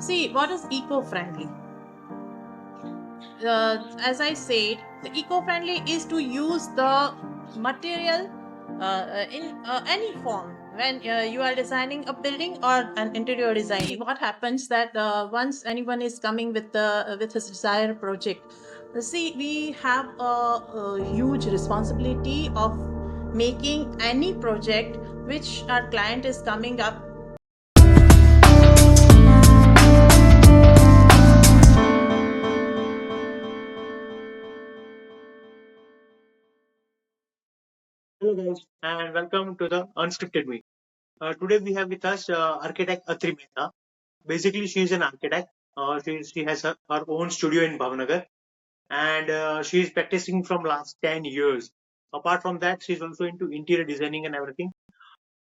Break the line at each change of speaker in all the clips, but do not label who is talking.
See, what is eco-friendly? As I said, the eco-friendly is to use the material in any form. When you are designing a building or an interior designing, what happens that once anyone is coming with his desired project, see, we have a huge responsibility of making any project which our client is coming up.
Hello guys, and welcome to the Unscripted Me. Today we have with us architect Atri Mehta. Basically, she is an architect. She has her own studio in Bhavnagar, and she is practicing from last 10 years. Apart from that, she is also into interior designing and everything.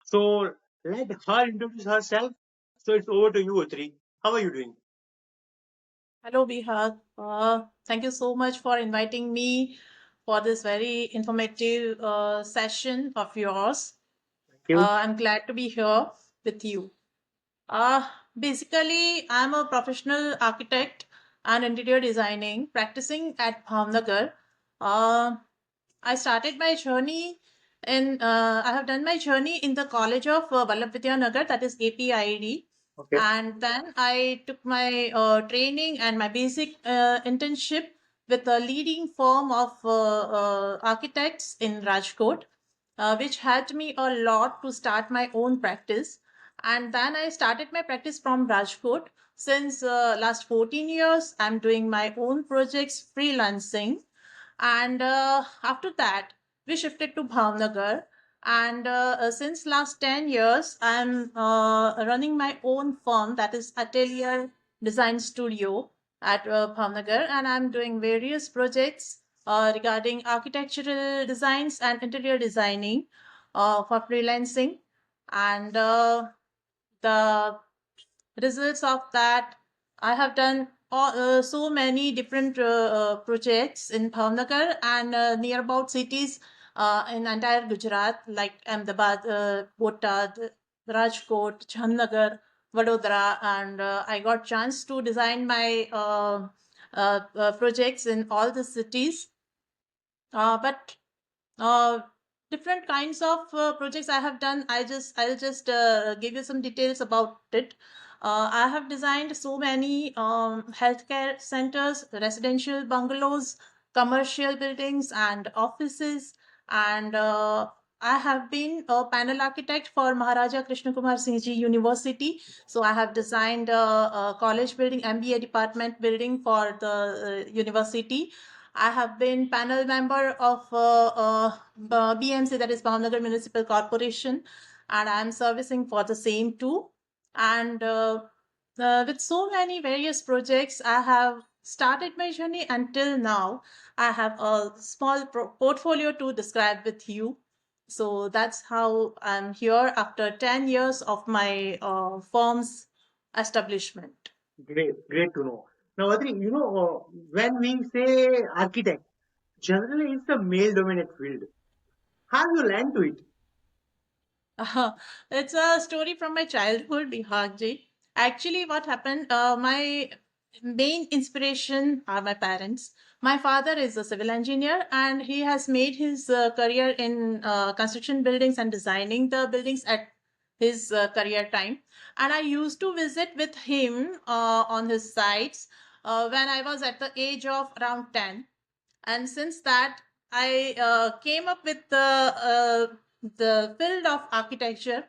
So let her introduce herself. So it's over to you, Atri. How are you doing?
Hello, Bihar. Thank you so much for inviting me for this very informative session of yours.
Thank you.
I'm glad to be here with you. Basically, I'm a professional architect and interior designing, practicing at Bhavnagar. Uh, I started my journey I have done my journey in the College of Vallabh Vidyanagar, that is APID.
Okay.
And then I took my training and my basic internship with a leading firm of architects in Rajkot, which helped me a lot to start my own practice. And then I started my practice from Rajkot. Since last 14 years, I'm doing my own projects, freelancing, and after that we shifted to Bhavnagar. And since last 10 years I'm running my own firm, that is Atelier Design Studio at Bhavnagar, and I'm doing various projects regarding architectural designs and interior designing for freelancing. And the results of that, I have done so many different projects in Bhavnagar and near about cities in entire Gujarat, like Ahmedabad, Botad, Rajkot, Jamnagar, Vadodara, and I got chance to design my projects in all the cities. But uh, different kinds of projects I have done. I'll just give you some details about it. I have designed so many healthcare centers, residential bungalows, commercial buildings, and offices. And I have been a panel architect for Maharaja Krishna Kumar Singh Ji University. So I have designed a college building, MBA department building for the university. I have been panel member of BMC, that is Bhavnagar Municipal Corporation, and I'm servicing for the same too. And with so many various projects, I have started my journey until now. I have a small portfolio to describe with you. So that's how I'm here after 10 years of my firm's establishment.
Great to know. Now, Atri, when we say architect, generally it's a male-dominated field. How you land to it?
Uh, it's a story from my childhood, Bihagji. Actually, what happened, my main inspiration are my parents. My father is a civil engineer and he has made his career in construction buildings and designing the buildings at his career time. And I used to visit with him on his sites when I was at the age of around 10. And since that, I came up with the field of architecture,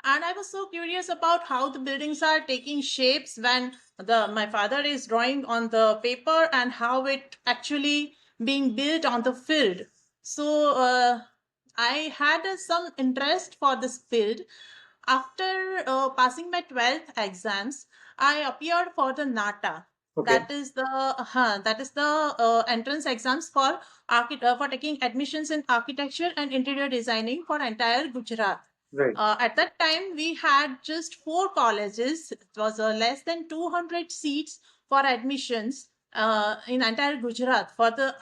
and I was so curious about how the buildings are taking shapes when the my father is drawing on the paper and how it actually being built on the field. So I had some interest for this field. After passing my 12th exams, I appeared for the NATA.
Okay,
That is the entrance exams for for taking admissions in architecture and interior designing for entire Gujarat.
right.
At that time, we had just four colleges. It was less than 200 seats for admissions in entire Gujarat for the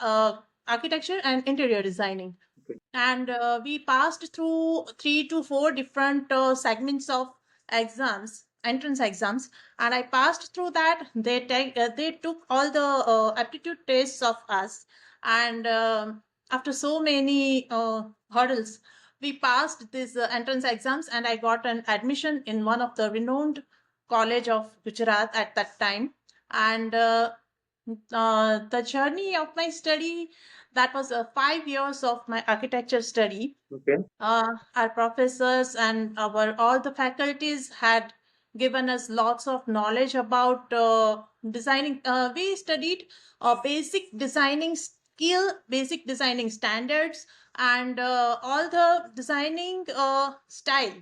architecture and interior designing.
Okay.
And we passed through 3 to 4 different segments of exams. entrance exams, and I passed through that. They took all the aptitude tests of us, and after so many hurdles, we passed these entrance exams, and I got an admission in one of the renowned college of Gujarat at that time. And the journey of my study, that was 5 years of my architecture study.
Okay.
Our professors and our all the faculties had given us lots of knowledge about designing. We studied basic designing skill, basic designing standards, and all the designing style,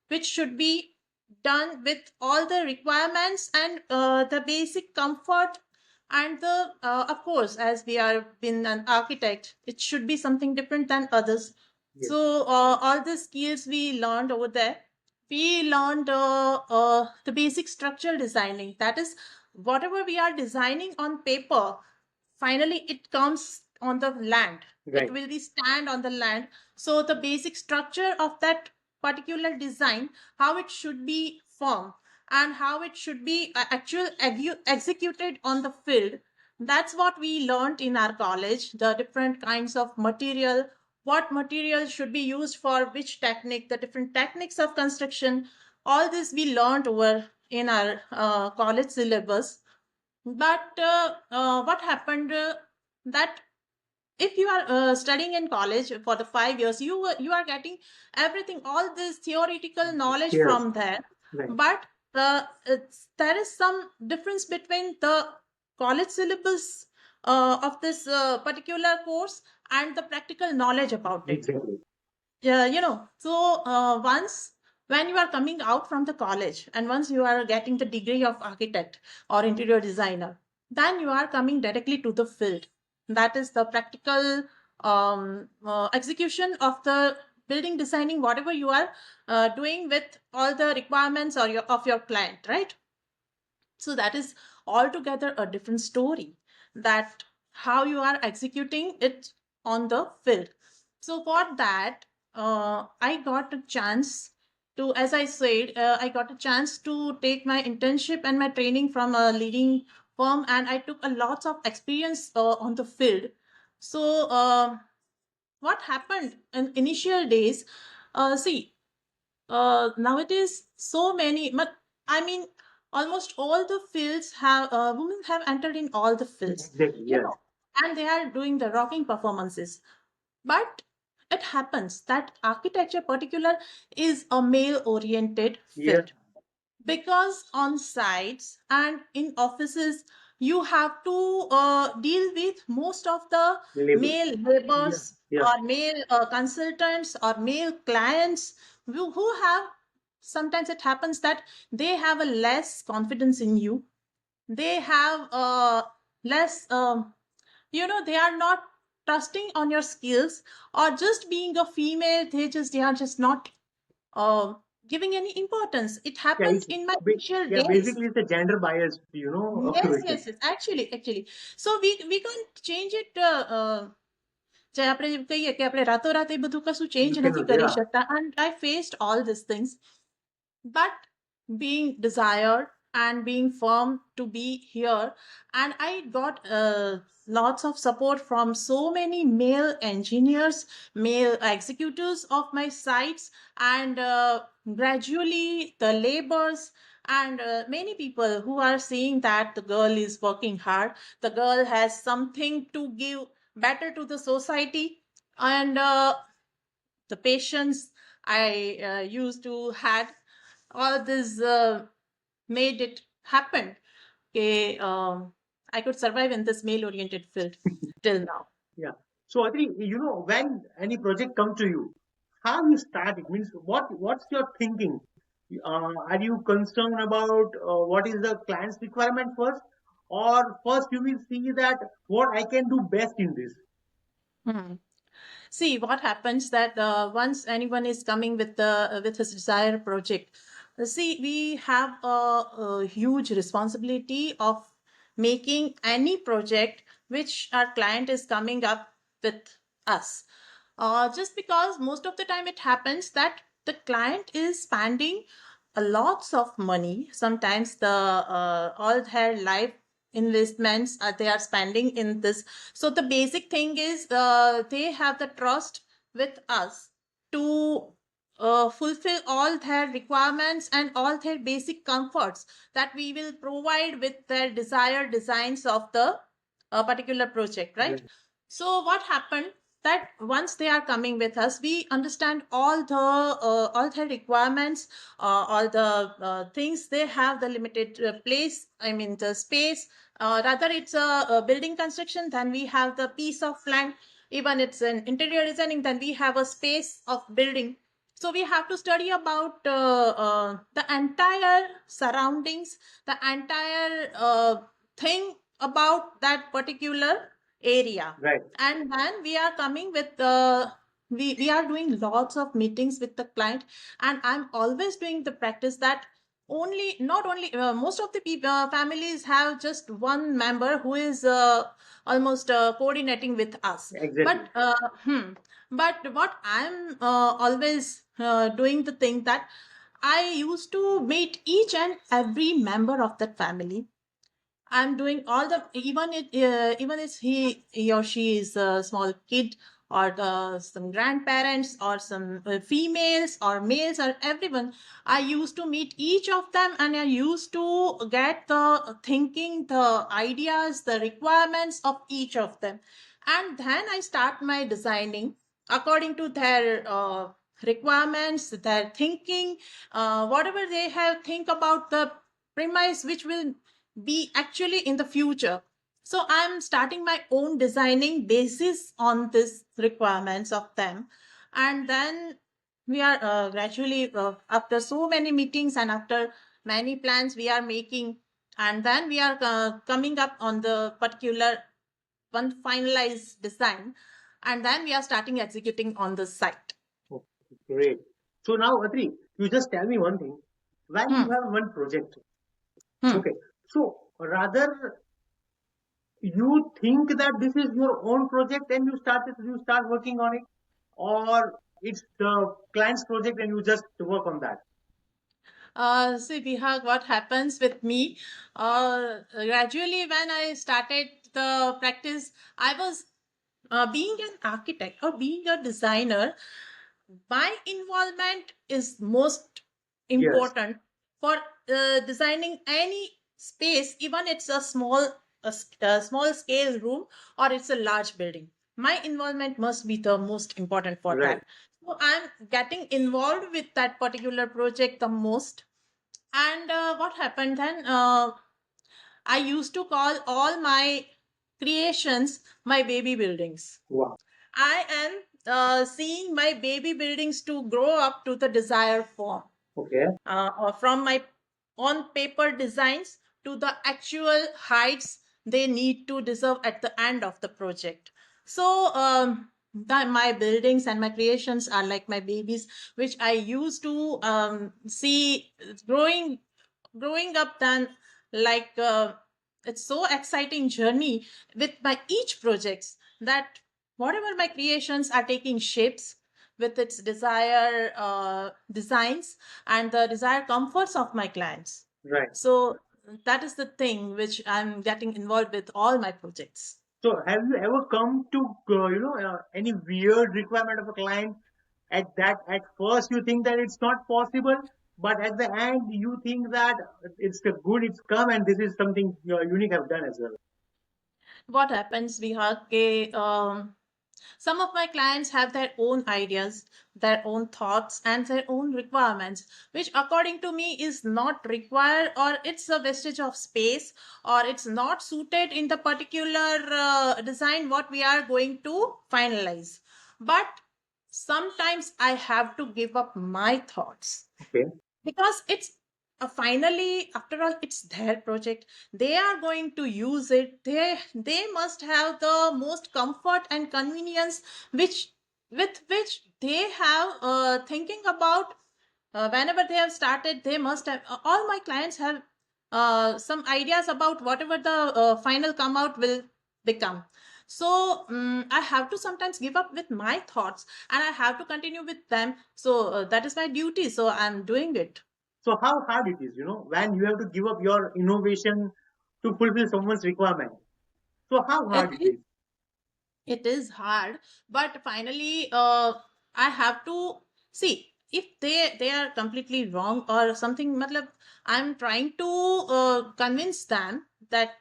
which should be done with all the requirements and the basic comfort, and the of course, as we are been an architect, it should be something different than others.
Yes.
So all the skills we learned over there, we learned the basic structural designing. That is, whatever we are designing on paper, finally it comes on the land.
Right.
It will be stand on the land. So the basic structure of that particular design, how it should be formed, and how it should be executed on the field. That's what we learned in our college. The different kinds of material, what material should be used for which technique, the different techniques of construction, all this we learned over in our college syllabus. But what happened, that if you are studying in college for the 5 years, you are getting everything, all this theoretical knowledge
Yes.
from there.
Right.
But there is some difference between the college syllabus of this particular course and the practical knowledge about it.
Exactly.
Yeah, so once when you are coming out from the college, and once you are getting the degree of architect or interior designer, then you are coming directly to the field. That is the practical execution of the building designing, whatever you are doing with all the requirements or of your client, right? So that is altogether a different story, that how you are executing it on the field. So for that, I got a chance to, as I said, I got a chance to take my internship and my training from a leading firm, and I took a lot of experience on the field. So what happened in initial days, see, nowadays so many, but I mean, almost all the fields have women have entered in all the fields.
Exactly.
you
Yes.
know and they are doing the rocking performances. But it happens that architecture particular is a male oriented
Yes.
field, because on sites and in offices you have to deal with most of the
Labor.
male laborers,
Yeah.
or male consultants, or male clients, who have, sometimes it happens that they have a less confidence in you. They have less they are not trusting on your skills, or just being a female, they are just not uh, giving any importance. It
Yeah.
happened
It's
in my initial days.
basically it's a gender bias,
Yes,
observation.
yes. Actually, so we can't change it. જે આપણે કહીએ કે આપણે રાતોરાત એ બધું કશું change
You
નથી
cannot.
કરી
Yeah.
શકતા. And I faced all these things, but being desired and being firm to be here, and I got lots of support from so many male engineers, male executives of my sites, and gradually the laborers, and many people who are seeing that the girl is working hard, the girl has something to give better to the society. And the patience I used to had, all this made it happen. Okay, I could survive in this male oriented field till now.
Yeah. So I think when any project comes to you, how you start it means what's your thinking? Are you concerned about what is the client's requirement first, or first you will see that what I can do best in this?
Hmm. See what happens, that once anyone is coming with his desired project, see, we have a huge responsibility of making any project which our client is coming up with us. Just because most of the time it happens that the client is spending a lots of money. Sometimes the all their life investments they are spending in this. So the basic thing is they have the trust with us to fulfill all their requirements and all their basic comforts that we will provide with their desired designs of the particular project, right? So what happened that once they are coming with us, we understand all their requirements, all the things they have, the limited place, I mean the space. Rather, it's a building construction, then we have the piece of land. Even it's an interior designing, then we have a space of building. So we have to study about the entire surroundings, the entire thing about that particular area.
Right.
And then we are coming with we are doing lots of meetings with the client, and I'm always doing the practice that only not only most of the people families have just one member who is almost coordinating with us.
Exactly.
But what I'm always doing the thing that I used to meet each and every member of that family. I'm doing all the even if he or she is a small kid, or some grandparents, or some females or males, or everyone. I used to meet each of them, and I used to get the thinking, the ideas, the requirements of each of them, and then I start my designing according to their requirements, their thinking, whatever they have think about the premise which will be actually in the future. So I'm starting my own designing basis on this requirements of them, and then we are gradually after so many meetings and after many plans we are making, and then we are coming up on the particular one finalized design, and then we are starting executing on the site.
Okay, great. So now, Atri, you just tell me one thing. When you
Hmm.
have one project,
Hmm.
okay, so rather you think that this is your own project and you start working on it, or it's the client's project and you just work on that.
See, Bihag, what happens with me? Gradually, when I started the practice, I was being an architect or being a designer. My involvement is most
Yes.
important for designing any space, even it's a a small scale room or it's a large building. My involvement must be the most important for
Right.
that. So I'm getting involved with that particular project the most. And what happened then? I used to call all my creations my baby buildings.
Wow.
I am seeing my baby buildings to grow up to the desired form,
Okay.
or from my on paper designs to the actual heights they need to deserve at the end of the project. So my buildings and my creations are like my babies, which I used to see growing up. Then like it's so exciting journey with my each projects, that whatever my creations are taking shapes with its desire designs and the desired comforts of my clients.
Right.
So that is the thing which I'm getting involved with all my projects.
So have you ever come to any weird requirement of a client at first you think that it's not possible, but at the end you think that it's the good it's come and this is something unique I've done as well.
What happens, Vihar, some of my clients have their own ideas, their own thoughts, and their own requirements, which according to me is not required, or it's a wastage of space, or it's not suited in the particular design what we are going to finalize. But sometimes I have to give up my thoughts,
Okay.
because it's finally, after all, it's their project. They are going to use it. They must have the most comfort and convenience which with which they have thinking about. Whenever they have started, they must have all my clients have some ideas about whatever the final come out will become. So I have to sometimes give up with my thoughts, and I have to continue with them. So that is my duty, so I'm doing it.
So how hard it is, when you have to give up your innovation to fulfill someone's requirement. So how
It
hard it
is
is.
it is hard, but finally, I have to see if they are completely wrong or something. Matlab, I'm trying to convince them that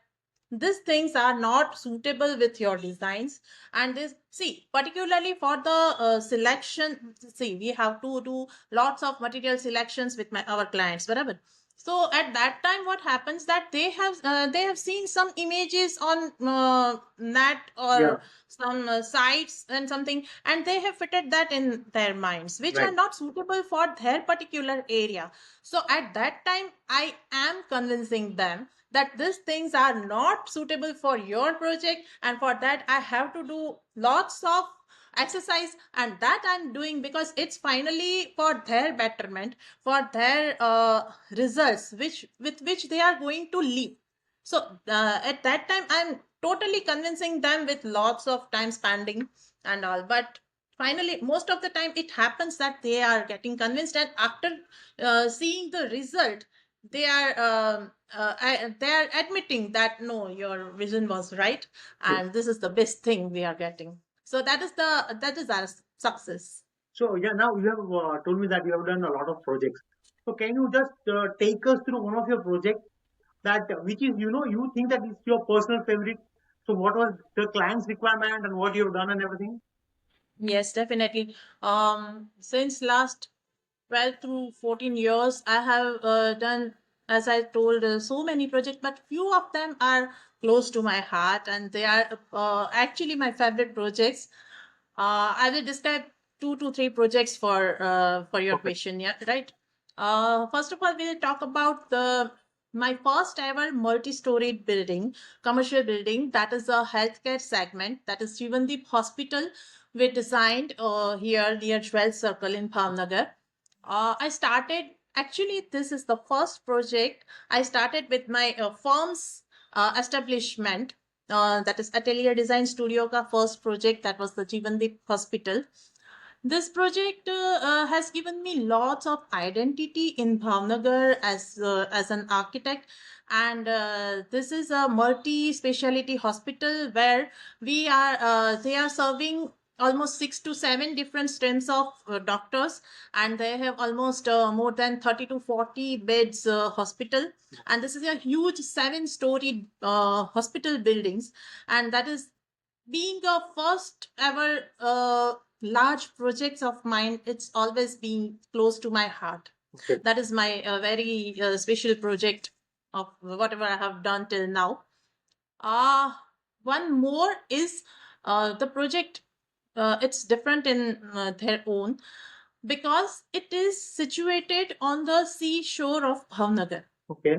these things are not suitable with your designs. And this, see, particularly for the selection, see, we have to do lots of material selections with our clients, whatever. So at that time, what happens that they have seen some images on net
Yeah,
or some sites and something, and they have fitted that in their minds, which are
right.
not suitable for their particular area. So at that time, I am convincing them that these things are not suitable for your project, and for that I have to do lots of exercise, and that I'm doing because it's finally for their betterment, for their results, which with which they are going to live. So at that time I'm totally convincing them with lots of time spending and all. But finally, most of the time it happens that they are getting convinced, and after seeing the result, they are they are admitting that no, your vision was right,
Okay.
and this is the best thing we are getting. So that is our success.
So yeah, now you have told me that you have done a lot of projects. So can you just take us through one of your projects that which is you think that is your personal favorite? So what was the client's requirement and what you have done and everything?
Yes, definitely. Since last 12 to 14 years, I have done, as I told, so many projects, but few of them are close to my heart, and they are actually my favorite projects. I will describe two to three projects for your
Perfect.
question. Yeah, right. First of all, we'll talk about the my first ever multi-storied building, commercial building. That is a healthcare segment. That is Shivandeep Hospital. We designed here near Jewel Circle in Bhavnagar. I started. Actually, this is the first project I started with my firm's establishment, that is Atelier Design Studio ka first project, that was the Jeevandeep Hospital. This project has given me lots of identity in Bhavnagar as an architect, and this is a multi-speciality hospital where we are they are serving almost 6 to 7 different streams of doctors, and they have almost more than 30 to 40 beds hospital. And this is a huge 7-story hospital buildings, and that is being a first ever large projects of mine. It's always been close to my heart.
Okay.
That is my very special project of whatever I have done till now. uh One more is the project. It's different in their own, because it is situated on the seashore of Bhavnagar.
Okay.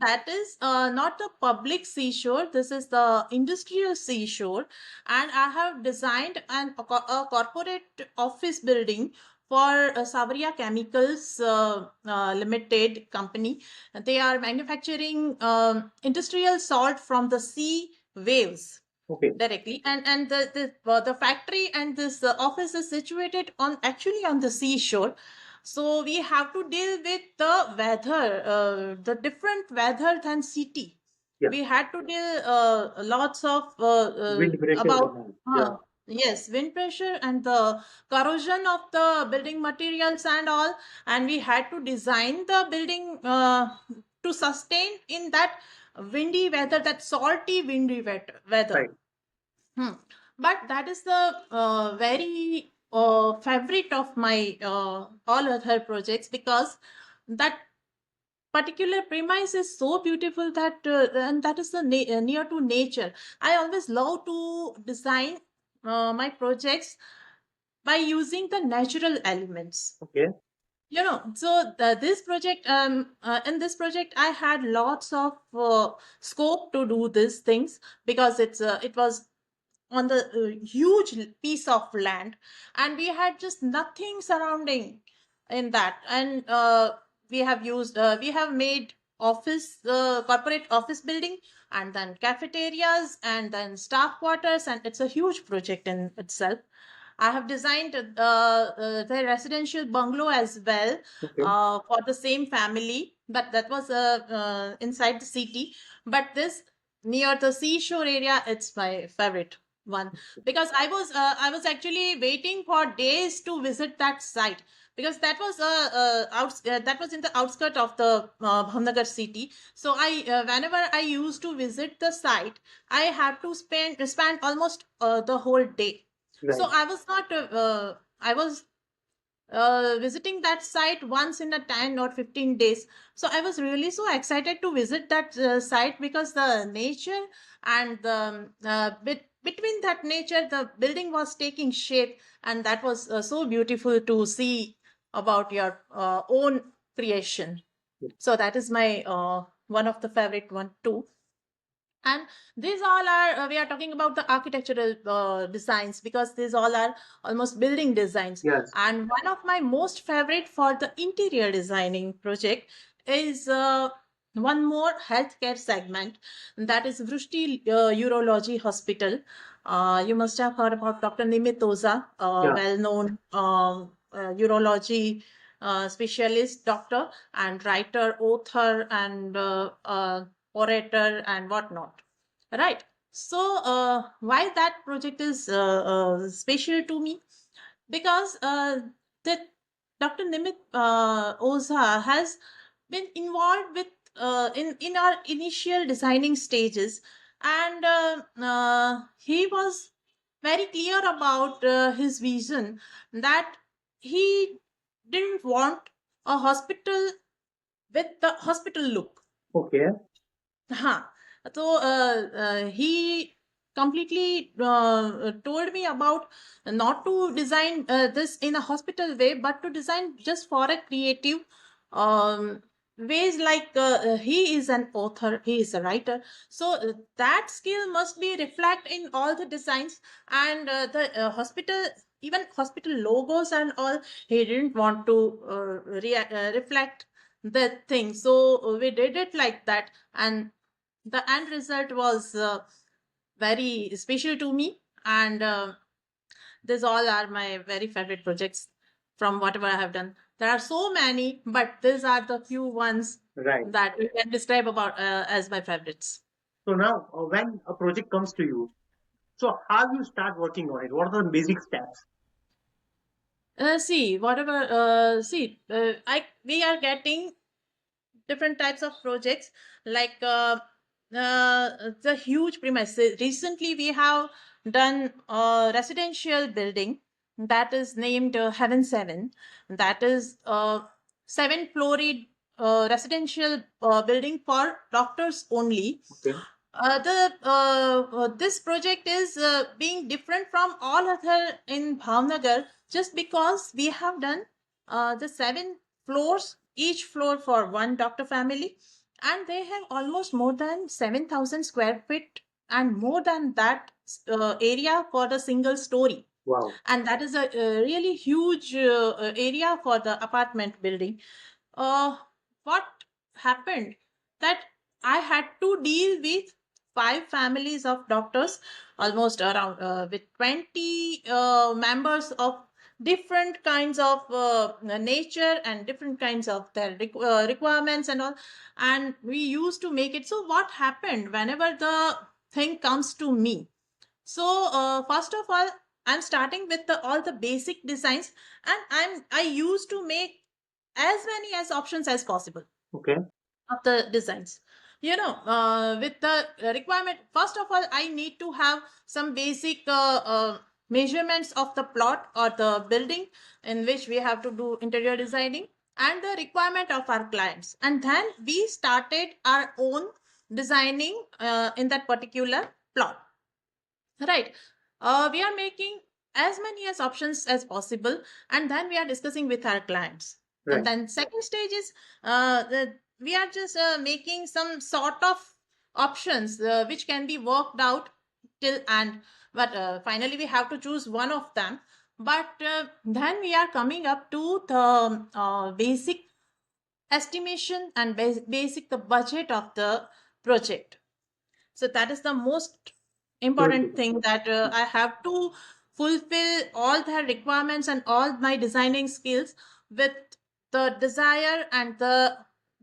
That is not the public seashore. This is the industrial seashore, and I have designed a corporate office building for Savaria Chemicals Limited company. They are manufacturing industrial salt from the sea waves
Okay.
directly, and the factory and this office is situated on actually on the seashore. So we have to deal with the weather, the different weather than city.
Yeah.
We had to deal lots of
Wind pressure and
about
all. Yeah.
yes, wind pressure and the corrosion of the building materials and all. And we had to design the building to sustain in that windy weather, that salty windy weather.
Right.
Hmm. But that is the very favorite of my all other projects, because that particular premise is so beautiful, that and that is the near to nature. I always love to design my projects by using the natural elements.
Okay.
So this project, in this project I had lots of scope to do these things, because it was on the huge piece of land, and we had just nothing surrounding in that. And we have made office corporate office building, and then cafeterias, and then staff quarters, and it's a huge project in itself. I have designed the residential bungalow as well
Okay.
for the same family, but that was inside the city. But this near the seashore area, it's my favorite one because I was actually waiting for days to visit that site because that was in the outskirt of the Bhavnagar city. So I whenever I used to visit the site, I had to spend almost the whole day. So
Right.
I was not I was visiting that site once in a 10 or 15 days. So I was really so excited to visit that site because the nature and the between that nature, the building was taking shape, and that was so beautiful to see about your own creation. So that is my one of the favorite one too. And these all are we are talking about the architectural designs because these all are almost building designs.
Yes.
And one of my most favorite for the interior designing project is one more healthcare segment, that is Vrishti Urology Hospital. You must have heard about Dr. Nimit Oza,
Yeah.
well known urology specialist doctor and writer, author, and orator and whatnot. Right. So, why that project is special to me? Because the Dr. Nimit Oza has been involved with in our initial designing stages, and he was very clear about his vision that he didn't want a hospital with the hospital look.
Okay.
Huh. So he completely told me about not to design this in a hospital way, but to design just for a creative um, ways. Like he is an author, he is a writer, so that skill must be reflect in all the designs and the hospital, even hospital logos and all. He didn't want to reflect the thing, so we did it like that, and the end result was very special to me. And these all are my very favorite projects from whatever I have done. There are so many, but these are the few ones
Right.
that we can describe about as my favorites.
So now, when a project comes to you, so how you start working on it? What are the basic steps?
See, whatever, I we are getting different types of projects like the huge premises. Recently, we have done a residential building that is named Heaven 7. That is seven floored residential building for doctors only.
Okay.
The This project is being different from all other in Bhavnagar just because we have done the seven floors, each floor for one doctor family, and they have almost more than 7,000 square feet and more than that area for the single story.
Wow.
And that is a really huge area for the apartment building. What happened that I had to deal with five families of doctors, almost around with 20 members of different kinds of nature and different kinds of their requirements and all. And we used to make it. So what happened whenever the thing comes to me? So first of all, I'm starting with all the basic designs, and I used to make as many as options as possible
Okay.
of the designs. With the requirement, first of all, I need to have some basic measurements of the plot or the building in which we have to do interior designing, and the requirement of our clients. And then we started our own designing in that particular plot. Right. We are making as many as options as possible, and then we are discussing with our clients. And
Right.
then second stage is we are just making some sort of options which can be worked out till and but finally we have to choose one of them. But then we are coming up to the basic estimation and basic the budget of the project. So that is the most
Very
important
good.
thing that I have to fulfill all their requirements and all my designing skills with the desire and the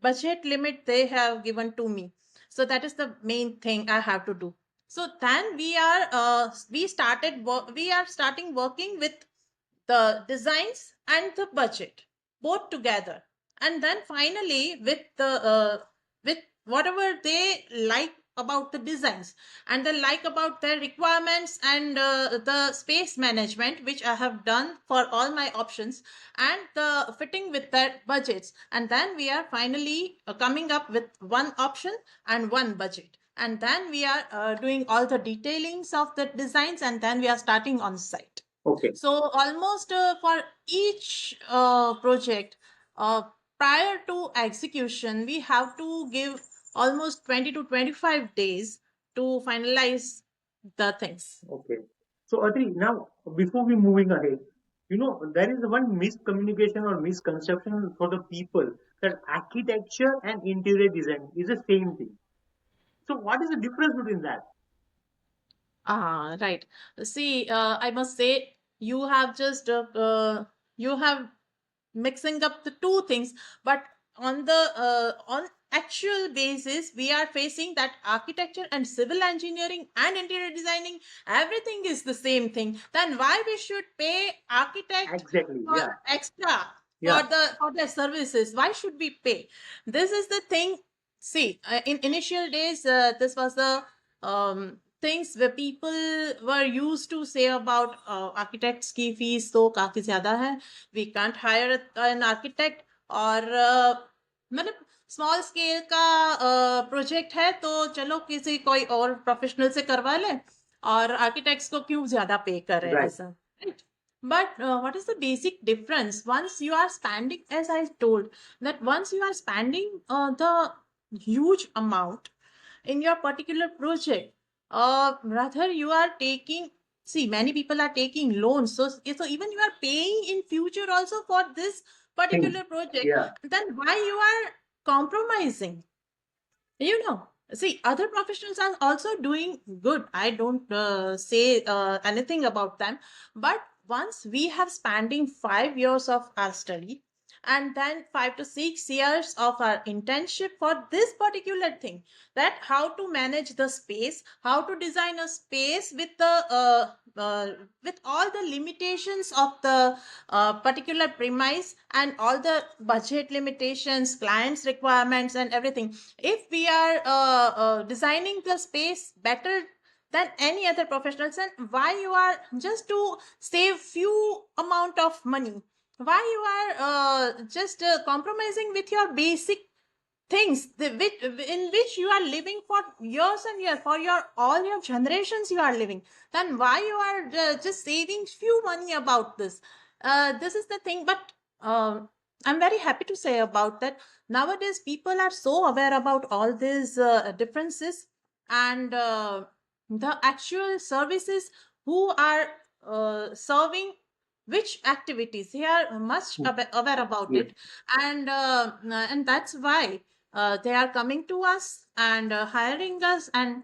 budget limit they have given to me. So that is the main thing I have to do. So then we are starting working with the designs and the budget both together, and then finally with the with whatever they like about the designs and they like about their requirements and the space management which I have done for all my options and the fitting with their budgets, and then we are finally coming up with one option and one budget, and then we are doing all the detailings of the designs, and then we are starting on site.
Okay.
So almost for each project, uh, prior to execution, we have to give almost 20 to 25 days to finalize the things.
Okay. So, Adri, now before we moving ahead, there is one miscommunication or misconception for the people that architecture and interior design is the same thing. So, what is the difference between that?
Ah, right. See, I must say you have mixing up the two things, but on actual basis we are facing that architecture and civil engineering and interior designing, everything is the same thing. Then why we should pay architect
Exactly.
for
Yeah.
extra
Yeah.
for their services? Why should we pay? This is the thing. See, in initial days, this was the things where people were used to say about architects की fees तो काफी ज्यादा है, we can't hire an architect, और मतलब small scale का project है तो चलो किसी कोई और प्रोफेशनल से करवा ले, और आर्किटेक्ट्स को क्यों ज्यादा पे कर रहे हैं
Right.
ऐसा, right? But what is the basic difference? Once you are spending, as I told, that once you are spending the huge amount in your particular project, rather you are taking, see, many people are taking loans, so even you are paying in future also for this particular project.
Yeah.
Then why you are compromising? See, other professionals are also doing good. I don't say anything about them, but once we have spending 5 years of our study and then 5 to 6 years of our internship for this particular thing, that how to manage the space, how to design a space with the with all the limitations of the particular premise and all the budget limitations, clients requirements and everything. If we are designing the space better than any other professionals, and why you are just to save few amount of money, why you are just compromising with your basic things in which you are living for years and years, for your all your generations you are living, then why you are just saving few money about this? This is the thing. But I'm very happy to say about that nowadays people are so aware about all these differences, and the actual services who are serving which activities, they are much aware about
Yes.
it, and that's why they are coming to us and hiring us, and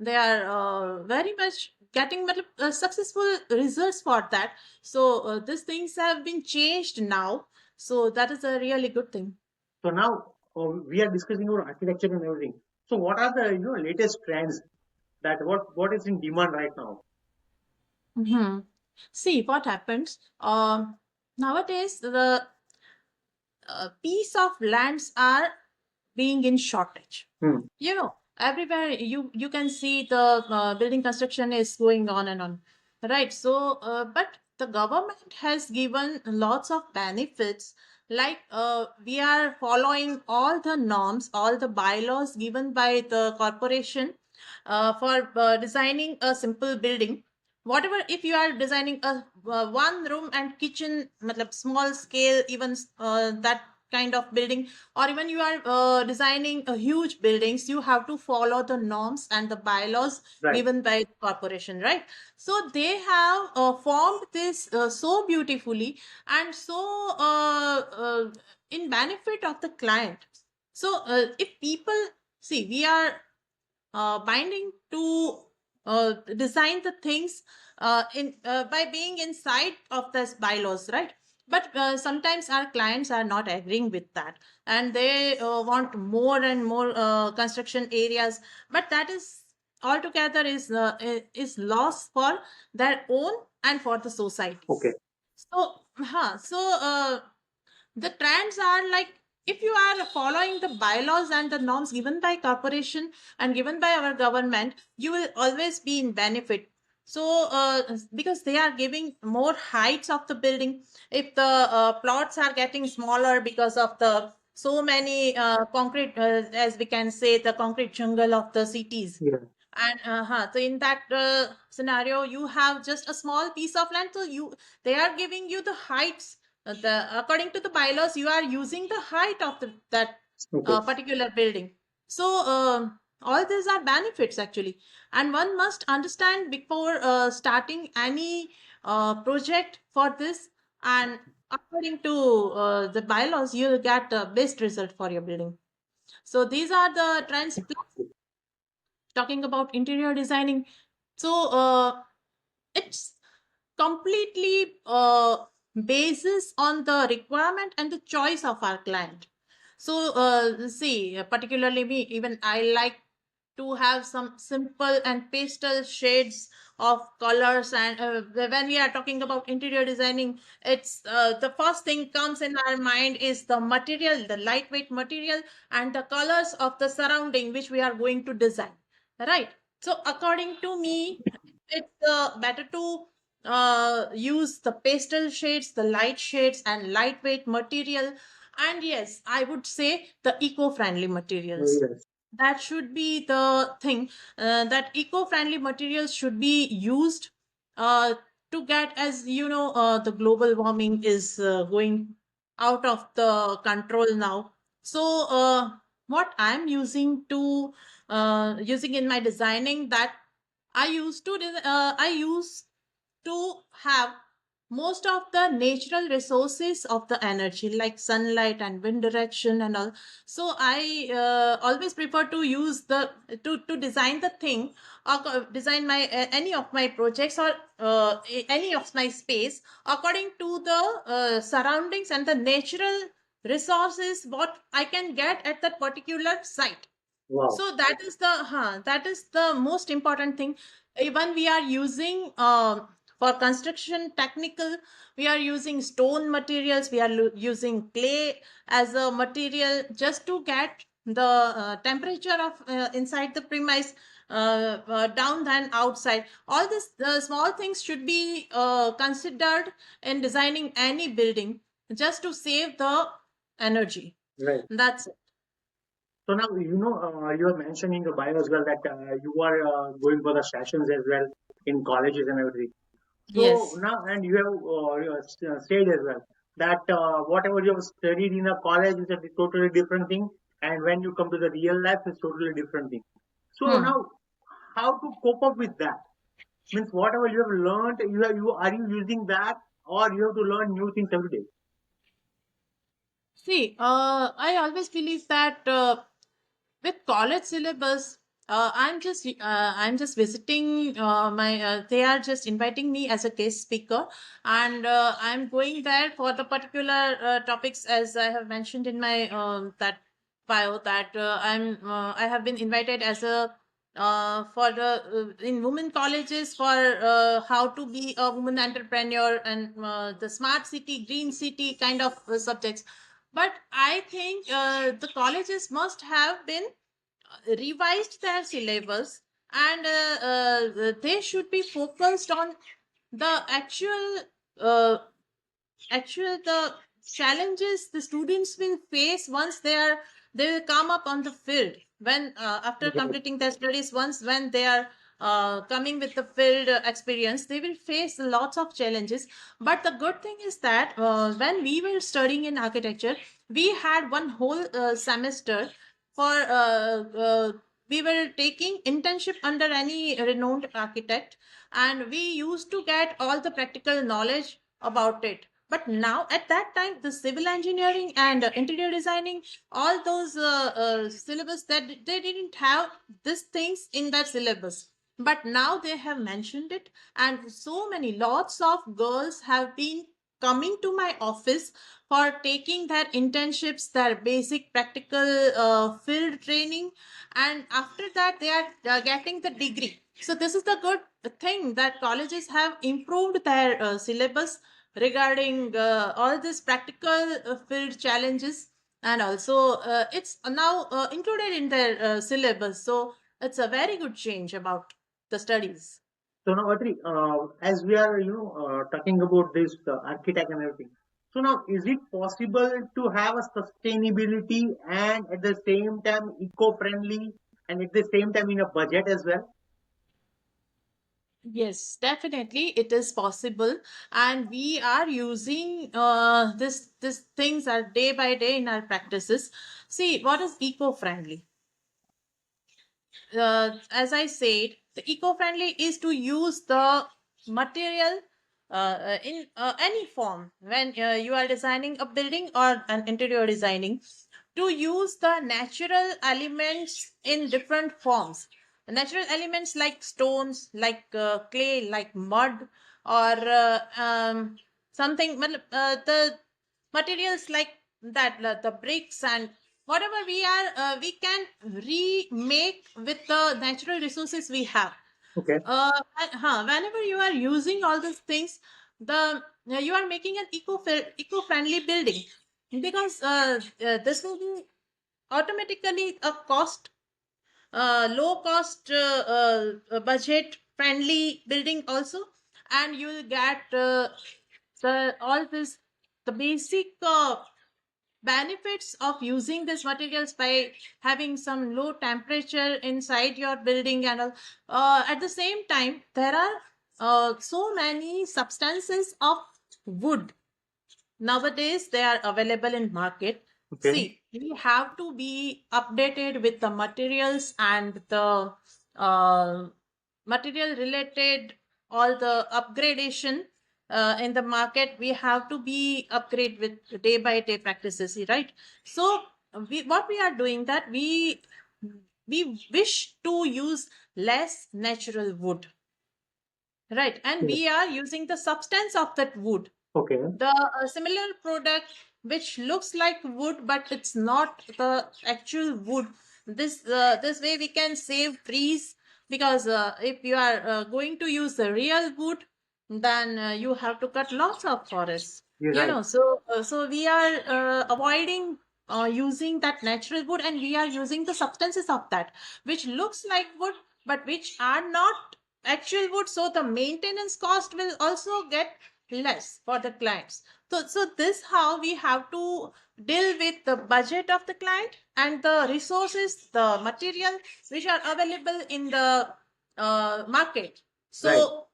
they are very much getting successful results for that. So these things have been changed now, so that is a really good thing.
So now we are discussing about architecture and everything. So what are the latest trends that what is in demand right now?
Hmm. See what happens. Nowadays, the piece of lands are being in shortage.
Hmm.
Everywhere you can see the building construction is going on and on, right? So but the government has given lots of benefits, like we are following all the norms, all the bylaws given by the corporation for designing a simple building. Whatever, if you are designing a one room and kitchen, matlab small scale, even that kind of building, or even you are designing a huge buildings, you have to follow the norms and the bylaws
Right.
given by the corporation, right? So they have formed this so beautifully and so in benefit of the client. So if people, see, we are binding to design the things in by being inside of this bylaws, right? But sometimes our clients are not agreeing with that, and they want more and more construction areas, but that is altogether is loss for their own and for the society.
Okay.
So the trends are like, if you are following the bylaws and the norms given by corporation and given by our government, you will always be in benefit. So because they are giving more heights of the building, if the plots are getting smaller because of the so many concrete, as we can say, the concrete jungle of the cities.
Yeah.
And so in that scenario, you have just a small piece of land, so they are giving you the heights, the according to the bylaws you are using the height of that
Okay.
particular building. So all these are benefits actually, and one must understand before starting any project for this. And according to the bylaws, you will get the best result for your building. So these are the trends. Talking about interior designing, so it's completely basis on the requirement and the choice of our client. So see, particularly me, even I like to have some simple and pastel shades of colors. And when we are talking about interior designing, it's the first thing comes in our mind is the material, the lightweight material, and the colors of the surrounding which we are going to design, right? So according to me, it's better to use the pastel shades, the light shades, and lightweight material. And yes, I would say the eco-friendly materials.
Yes.
That should be the thing, that eco-friendly materials should be used uh, to get, as you know, the global warming is going out of the control now. So what I'm using to using in my designing, that I used to have most of the natural resources of the energy, like sunlight and wind direction and all. So I always prefer to use the to design the thing, or design my any of my projects, or any of my space according to the surroundings and the natural resources what I can get at that particular site.
Wow.
So that is the most important thing. Even we are using for construction technical, we are using stone materials, we are using clay as a material just to get the temperature of inside the premise down than outside. All this, the small things should be considered in designing any building, just to save the energy.
Right.
That's it.
So now, you are mentioning the bio as well that you are going for the sessions as well in colleges and everything. So
Yes.
now, and you have said as well that whatever you have studied in a college is a totally different thing, and when you come to the real life, it's totally different thing. So
Hmm.
now, how to cope up with that? Means whatever you have learned, are you using that, or you have to learn new things every day?
See, I always believe that with college syllabus, I'm just visiting my. They are just inviting me as a guest speaker, and I'm going there for the particular topics, as I have mentioned in my that bio, that I have been invited as a for the in women colleges for how to be a woman entrepreneur, and the smart city, green city kind of subjects. But I think the colleges must have been revised their syllabus, and they should be focused on the uh, actual the challenges the students will face once they will come up on the field, when after
Right.
completing their studies, once when they are coming with the field experience, they will face lots of challenges. But the good thing is that when we were studying in architecture, we had one whole semester for we were taking internship under any renowned architect, and we used to get all the practical knowledge about it. But now, at that time, the civil engineering and interior designing, all those syllabus, that they didn't have these things in their syllabus. but now they have mentioned it, and so many lots of girls have been coming to my office for taking their internships, their basic practical field training, and after that they are getting the degree. So this is the good thing that colleges have improved their syllabus regarding all these practical field challenges, and also it's now included in their syllabus. So it's a very good change about the studies.
So now, Atri, as we are, talking about this architect and everything. So now, is it possible to have a sustainability and at the same time eco-friendly and at the same time in a budget as well?
Yes, definitely it is possible, and we are using this things are day by day in our practices. See, what is eco-friendly? As I said, the eco-friendly is to use the material in any form when you are designing a building or an interior designing, to use the natural elements in different forms. Natural elements like stones, like clay, like mud, or something. The materials like that, the bricks and whatever we can remake with the natural resources we have.
Okay.
Whenever you are using all these things, the you are making an eco-friendly building, because this will be automatically a low cost, budget friendly building also, and you will get the all this the basic benefits of using these materials by having some low temperature inside your building. And all. At the same time, there are so many substances of wood nowadays they are available in market.
Okay.
See, we have to be updated with the materials and the uh, material related, all the upgradation in the market. We have to be upgrade with day by day practices, right? So what we are doing, that we wish to use less natural wood, right? And
Yes.
we are using the substance of that wood,
Okay.
the similar product which looks like wood but it's not the actual wood. This way we can save trees, because if you are going to use the real wood, then you have to cut lots of forests,
You're
you
right.
know. So we are avoiding using that natural wood, and we are using the substances of that which looks like wood but which are not actual wood. So the maintenance cost will also get less for the clients. So this how we have to deal with the budget of the client and the resources, the material which are available in the market.
Right.
So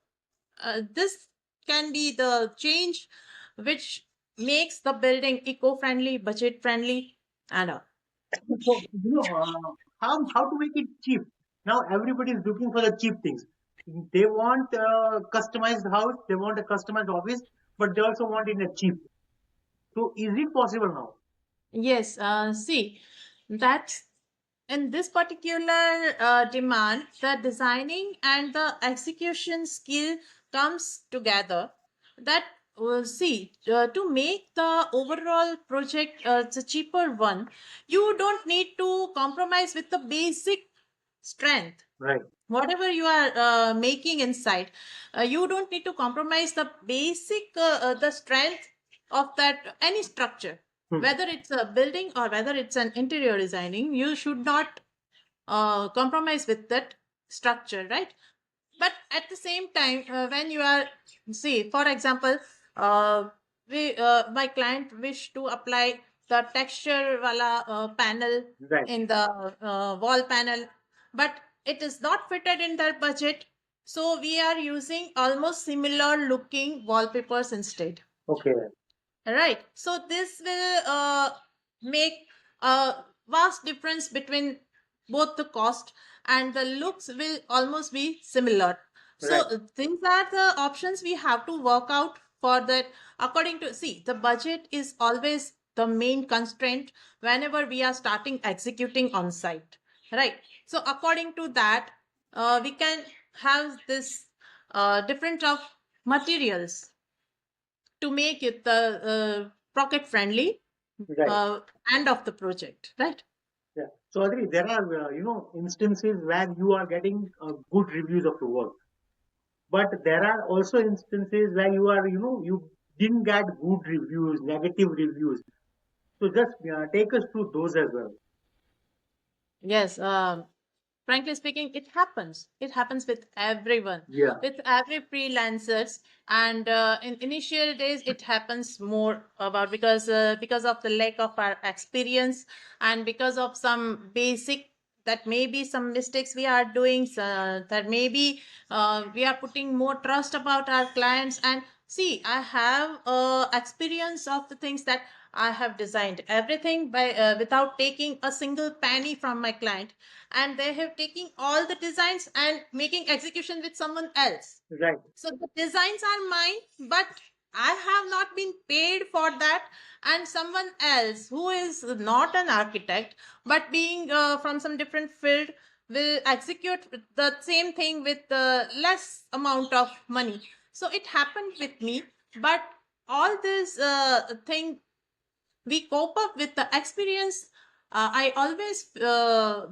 this can be the change which makes the building eco-friendly, budget-friendly, and all.
So, how to make it cheap? Now everybody is looking for the cheap things. They want a customized house, they want a customized office, but they also want it in a cheap. So, is it possible now?
Yes, see, that in this particular demand, the designing and the execution skill comes together. That see, to make the overall project the cheaper one, you don't need to compromise with the basic strength.
Right.
Whatever you are making inside, you don't need to compromise the basic the strength of that any structure,
Hmm.
whether it's a building or whether it's an interior designing. You should not compromise with that structure, right? But at the same time, when you are, see, for example, we my client wish to apply the texture wala panel
Right.
in the wall panel, but it is not fitted in their budget. So we are using almost similar looking wallpapers instead.
Okay.
Right. So this will make a vast difference between both the cost, and the looks will almost be similar. So
Right.
these are the options we have to work out for that. According to, see, the budget is always the main constraint whenever we are starting executing on site. Right. So according to that, we can have this different of materials to make it the pocket friendly
Right.
end of the project, right?
Yeah. So Adri, there are instances where you are getting good reviews of your work, but there are also instances where you didn't get good reviews, negative reviews. So just take us through those as well.
Yes, frankly speaking, it happens with everyone,
Yeah.
with every freelancers. And in initial days it happens more about because of the lack of our experience, and because of some basic, that maybe some mistakes we are doing, that maybe we are putting more trust about our clients. And see, I have experience of the things that I have designed everything by without taking a single penny from my client, and they have taken all the designs and making execution with someone else.
Right.
So the designs are mine, but I have not been paid for that. And someone else who is not an architect, but being from some different field, will execute the same thing with less amount of money. So it happened with me. But all this thing we cope up with the experience. I always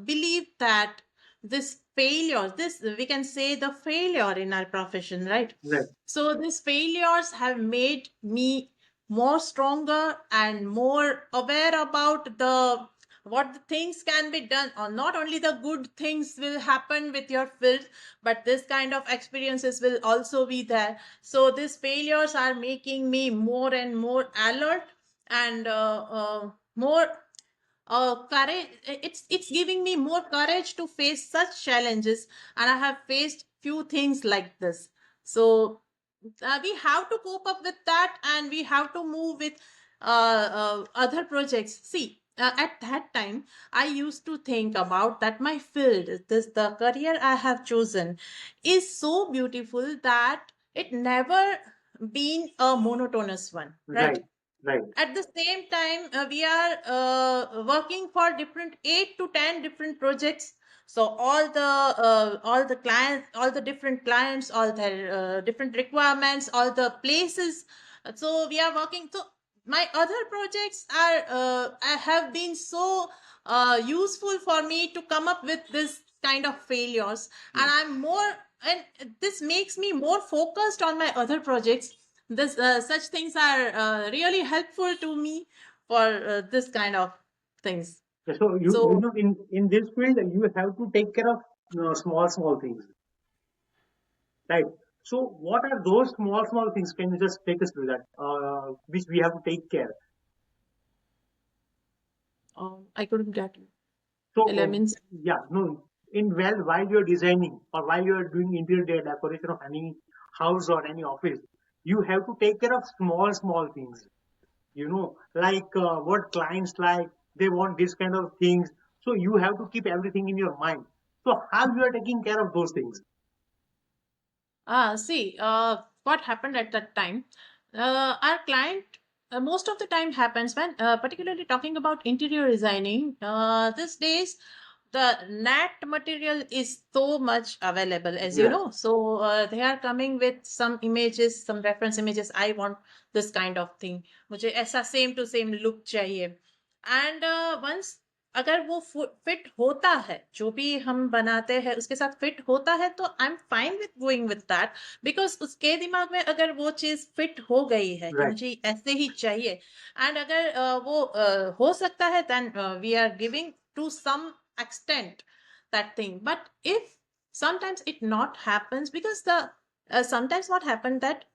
believe that this failure, this we can say the failure in our profession, right?
Right.
So these failures have made me more stronger and more aware about the what the things can be done, or not only the good things will happen with your field, but this kind of experiences will also be there. So these failures are making me more and more alert, and more courage. It's giving me more courage to face such challenges, and I have faced few things like this. So we have to cope up with that, and we have to move with other projects. See, at that time I used to think about that my field, this the career I have chosen, is so beautiful that it never been a monotonous one, right?
Right. Right.
At the same time we are working for different 8 to 10 different projects. So all the clients, all the different clients, all their different requirements, all the places. So we are working. So my other projects are have been so useful for me to come up with this kind of failures, and I'm more, and this makes me more focused on my other projects. This such things are really helpful to me for this kind of things.
So you
So
know in this field you have to take care of small things, right? So what are those small things? Can you just take us through that? Which we have to take care.
I couldn't get
So
elements.
yeah, no. While you're designing or while you're doing interior decoration of any house or any office, you have to take care of small things. Like what clients like, they want this kind of things. So you have to keep everything in your mind. So how you are taking care of those things?
See, what happened at that time? Our client, most of the time happens when, particularly talking about interior designing, these days, the net material is so much available, as you
Yeah.
know. So they are coming with some images, some reference images. I want this kind of thing. मुझे ऐसा same to same look चाहिए. And once अगर वो fit होता है, जो भी हम बनाते हैं उसके साथ फिट होता है, तो I am fine with going with that, because उसके दिमाग में अगर वो चीज फिट हो गई है कि
Right.
मुझे ऐसे ही चाहिए, एंड अगर वो हो सकता है, then we are giving to some extent that thing. But if sometimes it not happens, because the sometimes what happened that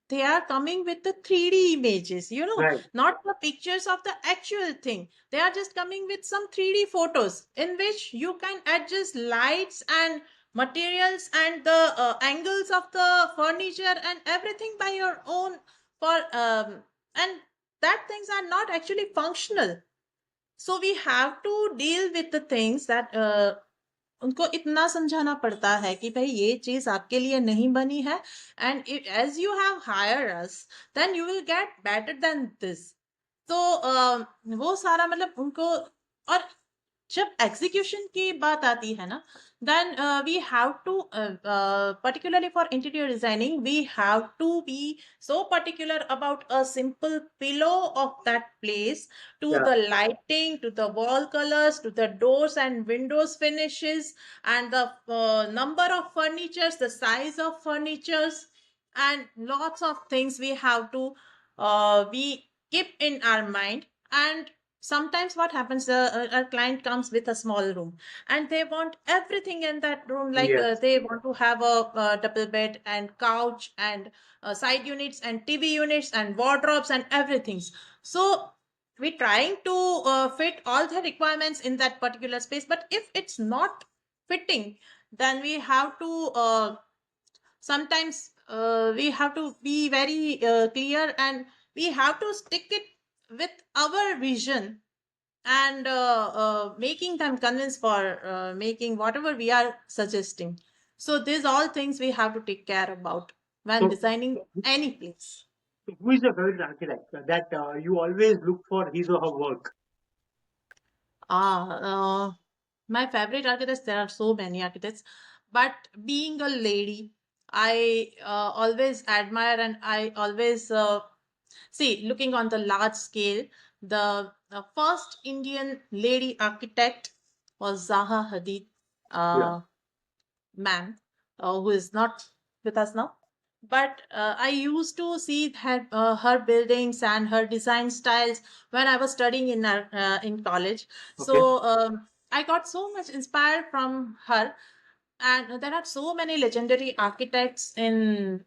they are coming with the 3D images,
Right.
not the pictures of the actual thing. They are just coming with some 3D photos in which you can adjust lights and materials and the angles of the furniture and everything by your own, for and that things are not actually functional. So we have to deal with the things that उनको इतना समझाना पड़ता है कि भाई ये चीज आपके लिए नहीं बनी है, and as you have hire us, then you will get better than this. तो वो सारा मतलब उनको, और जब एग्जीक्यूशन की बात आती है ना, then we have to particularly for interior designing, we have to be so particular about a simple pillow of that place, to
Yeah.
the lighting, to the wall colors, to the doors and windows finishes, and the number of furnitures, the size of furnitures, and lots of things we have to we keep in our mind. And sometimes what happens, a client comes with a small room and they want everything in that room, like
Yes.
they want to have a double bed and couch and side units and TV units and wardrobes and everything. So we're trying to fit all the requirements in that particular space, but if it's not fitting, then we have to sometimes we have to be very clear, and we have to stick it with our vision, and making them convinced for making whatever we are suggesting. So these all things we have to take care about when
So,
designing any place.
who is your favorite architect that you always look for his or her work?
My favorite architects, there are so many architects, but being a lady, I always admire, and I always see, looking on the large scale, the first Indian lady architect was Zaha Hadid,
Yeah.
uh, ma'am, who is not with us now. But I used to see her buildings and her design styles when I was studying in college.
Okay.
So I got so much inspired from her, and there are so many legendary architects in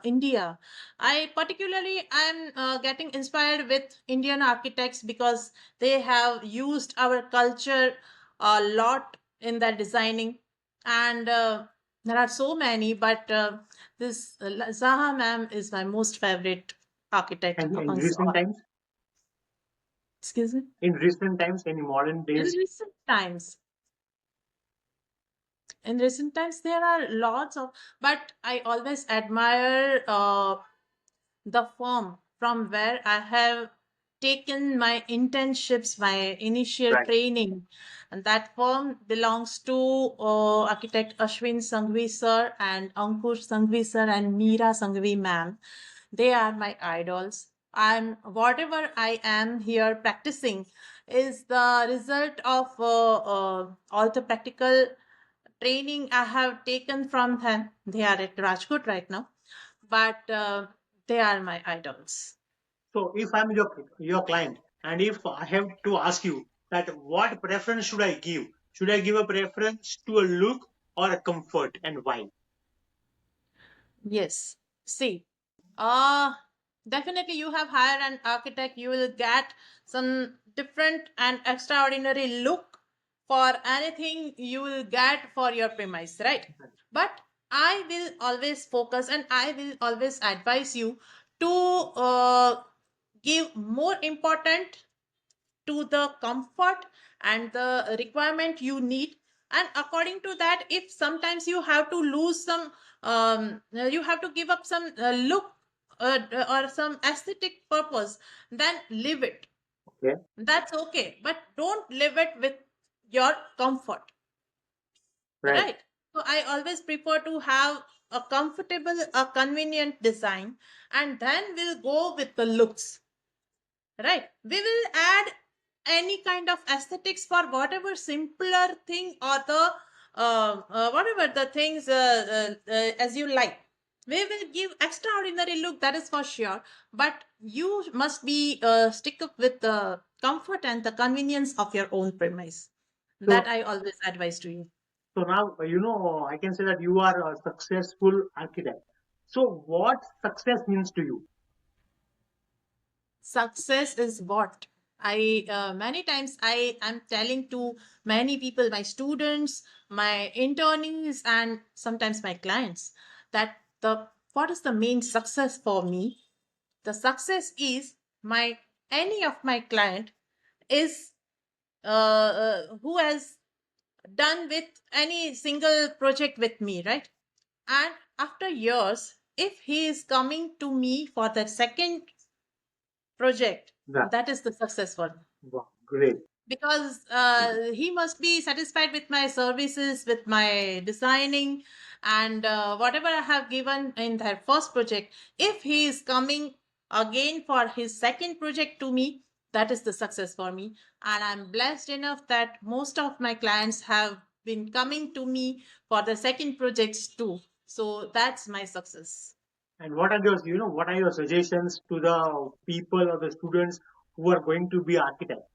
India. I particularly am getting inspired with Indian architects because they have used our culture a lot in their designing. And there are so many, but this Zaha ma'am is my most favorite architect
And in
amongst
recent
all.
times,
Excuse me.
any modern
In
days,
recent times, there are lots of, but I always admire the firm from where I have taken my internships, my initial
right?
training. And that firm belongs to architect Ashwin Sanghvi sir and Ankush Sanghvi sir and Meera Sanghvi ma'am. They are my idols. I'm whatever I am here practicing is the result of all the practical training I have taken from them. They are at Rajkot right now, but they are my idols.
So, if I'm your client, and if I have to ask you that what preference should I give? Should I give a preference to a look or a comfort, and why?
Yes. See, uh, definitely you have hired an architect, you will get some different and extraordinary look for anything you will get for your premise, right? But I will always focus and I will always advise you to give more important to the comfort and the requirement you need. And according to that, if sometimes you have to lose some you have to give up some look or some aesthetic purpose, then leave it.
Okay,
That's okay, but don't live it with your comfort,
right.
right? So I always prefer to have a comfortable, a convenient design, and then we'll go with the looks, right? We will add any kind of aesthetics for whatever simpler thing or the whatever the things as you like. We will give extraordinary look, that is for sure, but you must be stick up with the comfort and the convenience of your own premise. That
So,
I always advise to you.
so now I can say that you are a successful architect. So, what success means to you?
Success is what I many times I am telling to many people, my students, my internees, and sometimes my clients, that the what is the main success for me? The success is my any of my client is who has done with any single project with me, right? And after years, if he is coming to me for the second project,
Yeah,
that is the success for me.
wow, great.
because he must be satisfied with my services, with my designing, and whatever I have given in their first project. If he is coming again for his second project to me, that is the success for me. And I'm blessed enough that most of my clients have been coming to me for the second projects too. So that's my success.
And what are your, what are your suggestions to the people or the students who are going to be architects?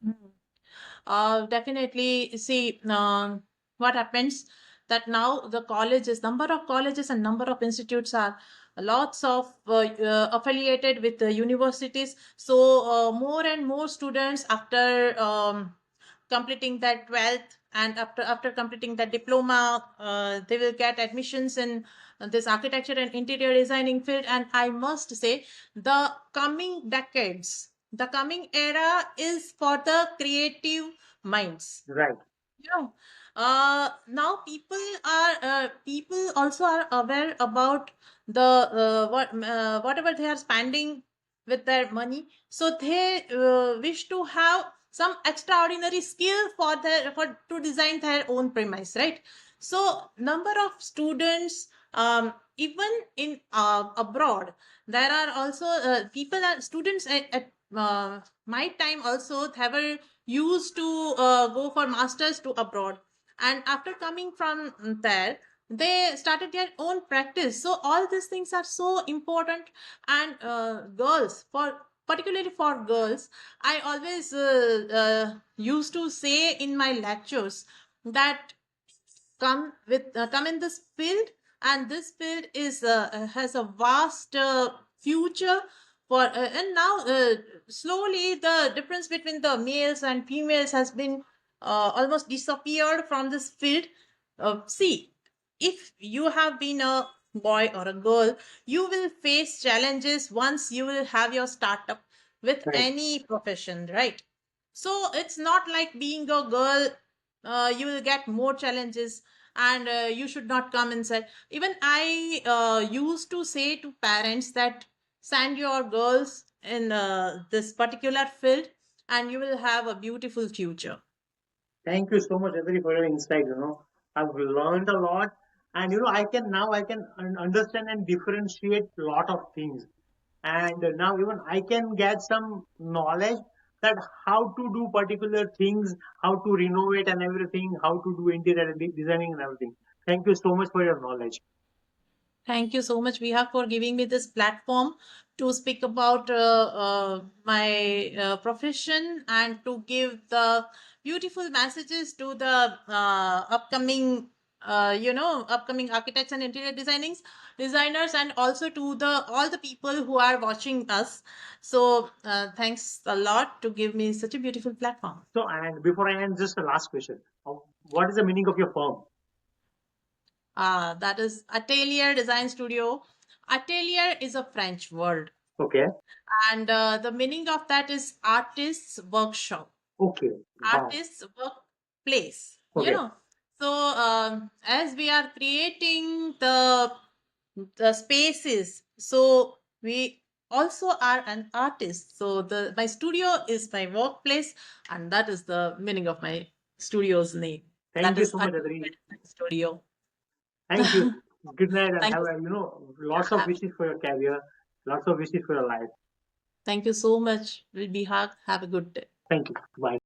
Mm. Definitely. See, what happens that now the colleges, number of colleges and number of institutes are lots of affiliated with the universities. So more and more students after completing that 12th and after completing that diploma, they will get admissions in this architecture and interior designing field. And I must say, the coming decades, the coming era is for the creative minds.
Right.
Yeah. Now people also are aware about the whatever they are spending with their money. So they wish to have some extraordinary skill for their for to design their own premise, right? So number of students, even in abroad, there are also people are students at my time also have a used to go for masters to abroad, and after coming from there they started their own practice. So all these things are so important. And girls, for particularly for girls, I always used to say in my lectures that come in this field, and this field is has a vast future for and now slowly the difference between the males and females has been almost disappeared from this field. See, if you have been a boy or a girl, you will face challenges once you will have your startup with
Right.
any profession, right? So it's not like being a girl, you will get more challenges, and you should not come inside. Even I used to say to parents that send your girls in this particular field, and you will have a beautiful future.
Thank you so much, Adri, for your insight. I've learned a lot, and I can understand and differentiate a lot of things. And now even I can get some knowledge that how to do particular things, how to renovate and everything, how to do interior designing and everything. Thank you so much for your knowledge.
Thank you so much, Viha, for giving me this platform to speak about my profession and to give the beautiful messages to the upcoming architects and interior designers, and also to the all the people who are watching us. So thanks a lot to give me such a beautiful platform.
So, and before I end, just the last question. What is the meaning of your firm?
That is Atelier Design Studio. Atelier is a French word,
Okay.
and the meaning of that is artist's workshop,
Okay. Wow.
artist's workplace,
Okay.
so as we are creating the spaces, so we also are an artist. So the my studio is my workplace, and that is the meaning of my studio's name.
Thank
That
you
is
so much,
Atelier
Adri.
Design Studio.
Thank you. Good night and
Thank
have
you.
lots of
Yeah,
wishes for your career, lots of wishes for your life.
thank you so much. Will be hug. Have a good day.
Thank you. Bye.